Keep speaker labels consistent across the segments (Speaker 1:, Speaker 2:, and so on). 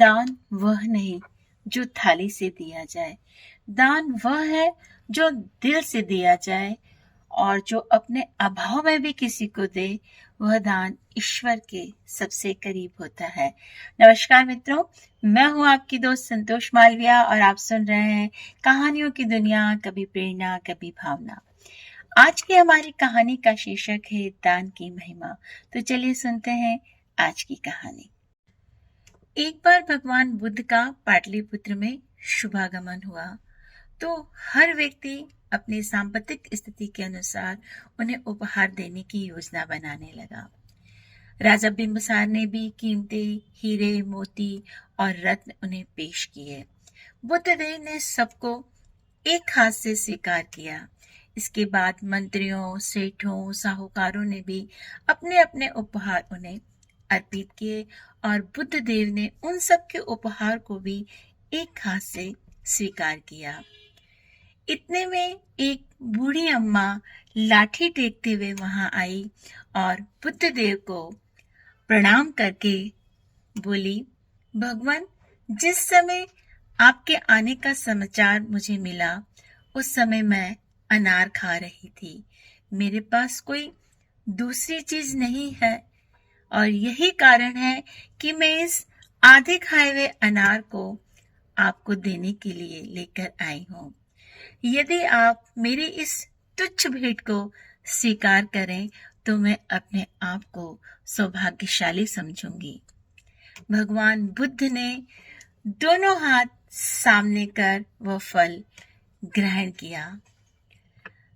Speaker 1: दान वह नहीं जो थाली से दिया जाए, दान वह है जो दिल से दिया जाए, और जो अपने अभाव में भी किसी को दे, वह दान ईश्वर के सबसे करीब होता है। नमस्कार मित्रों, मैं हूं आपकी दोस्त संतोष मालविया और आप सुन रहे हैं कहानियों की दुनिया, कभी प्रेरणा कभी भावना। आज की हमारी कहानी का शीर्षक है दान की महिमा। तो चलिए सुनते हैं आज की कहानी। एक बार भगवान बुद्ध का पाटलिपुत्र में शुभागमन हुआ तो हर व्यक्ति अपनी सांपत्तिक स्थिति के अनुसार उन्हें उपहार देने की योजना बनाने लगा। राजा बिंबिसार ने भी कीमती हीरे, मोती और रत्न उन्हें पेश किए। बुद्धदेव ने सबको एक हाथ से स्वीकार किया। इसके बाद मंत्रियों, सेठों, साहूकारों ने भी अपने अपने उपहार उन्हें अर्पित किए और बुद्धदेव ने उन सब के उपहार को भी एक हाथ से स्वीकार किया। इतने में एक बूढ़ी अम्मा लाठी टेकते हुए वहां आई और बुद्धदेव को प्रणाम करके बोली, भगवान, जिस समय आपके आने का समाचार मुझे मिला उस समय मैं अनार खा रही थी। मेरे पास कोई दूसरी चीज नहीं है और यही कारण है कि मैं इस आधे खाए हुए अनार को आपको देने के लिए लेकर आई हूँ। यदि आप मेरी इस तुच्छ भेंट को स्वीकार करें तो मैं अपने आप को सौभाग्यशाली समझूंगी। भगवान बुद्ध ने दोनों हाथ सामने कर वह फल ग्रहण किया।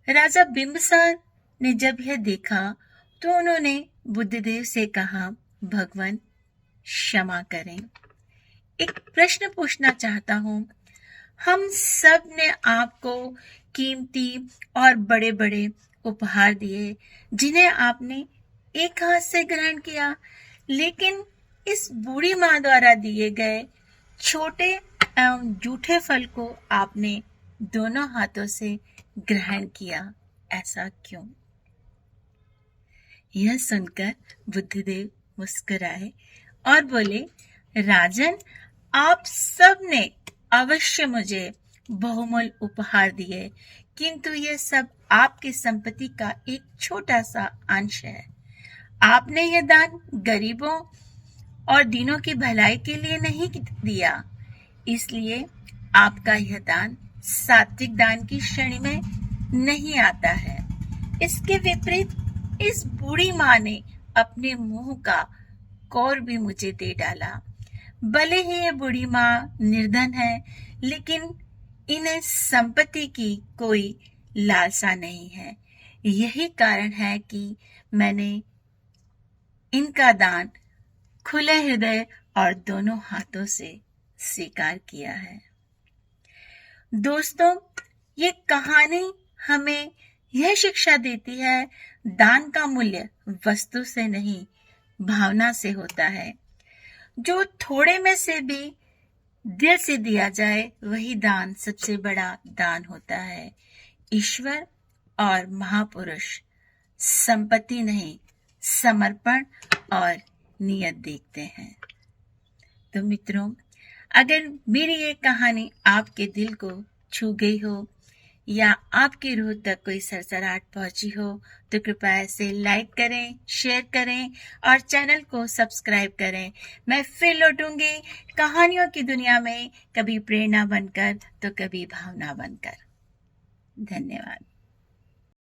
Speaker 1: राजा बिंबिसार ने जब यह देखा तो उन्होंने बुद्धदेव से कहा, भगवान क्षमा करें, एक प्रश्न पूछना चाहता हूँ। हम सब ने आपको कीमती और बड़े बड़े उपहार दिए जिन्हें आपने एक हाथ से ग्रहण किया, लेकिन इस बूढ़ी माँ द्वारा दिए गए छोटे एवं जूठे फल को आपने दोनों हाथों से ग्रहण किया, ऐसा क्यों? यह सुनकर बुद्धदेव मुस्कुराए और बोले, राजन, आप सब ने अवश्य मुझे बहुमूल्य उपहार दिए, किंतु यह सब आपकी संपत्ति का एक छोटा सा अंश है। आपने यह दान गरीबों और दीनों की भलाई के लिए नहीं दिया, इसलिए आपका यह दान सात्विक दान की श्रेणी में नहीं आता है। इसके विपरीत इस बूढ़ी माँ ने अपने मुंह का कौर भी मुझे दे डाला। भले ही ये बूढ़ी माँ निर्धन है, लेकिन इन्हें संपत्ति की कोई लालसा नहीं है। यही कारण है कि मैंने इनका दान खुले हृदय और दोनों हाथों से स्वीकार किया है। दोस्तों, ये कहानी हमें यह शिक्षा देती है, दान का मूल्य वस्तु से नहीं, भावना से होता है। जो थोड़े में से भी दिल से दिया जाए, वही दान सबसे बड़ा दान होता है। ईश्वर और महापुरुष संपत्ति नहीं, समर्पण और नियत देखते हैं। तो मित्रों, अगर मेरी ये कहानी आपके दिल को छू गई हो या आपकी रूह तक कोई सरसराहट पहुंची हो तो कृपया इसे लाइक करें, शेयर करें और चैनल को सब्सक्राइब करें। मैं फिर लौटूंगी कहानियों की दुनिया में, कभी प्रेरणा बनकर तो कभी भावना बनकर। धन्यवाद।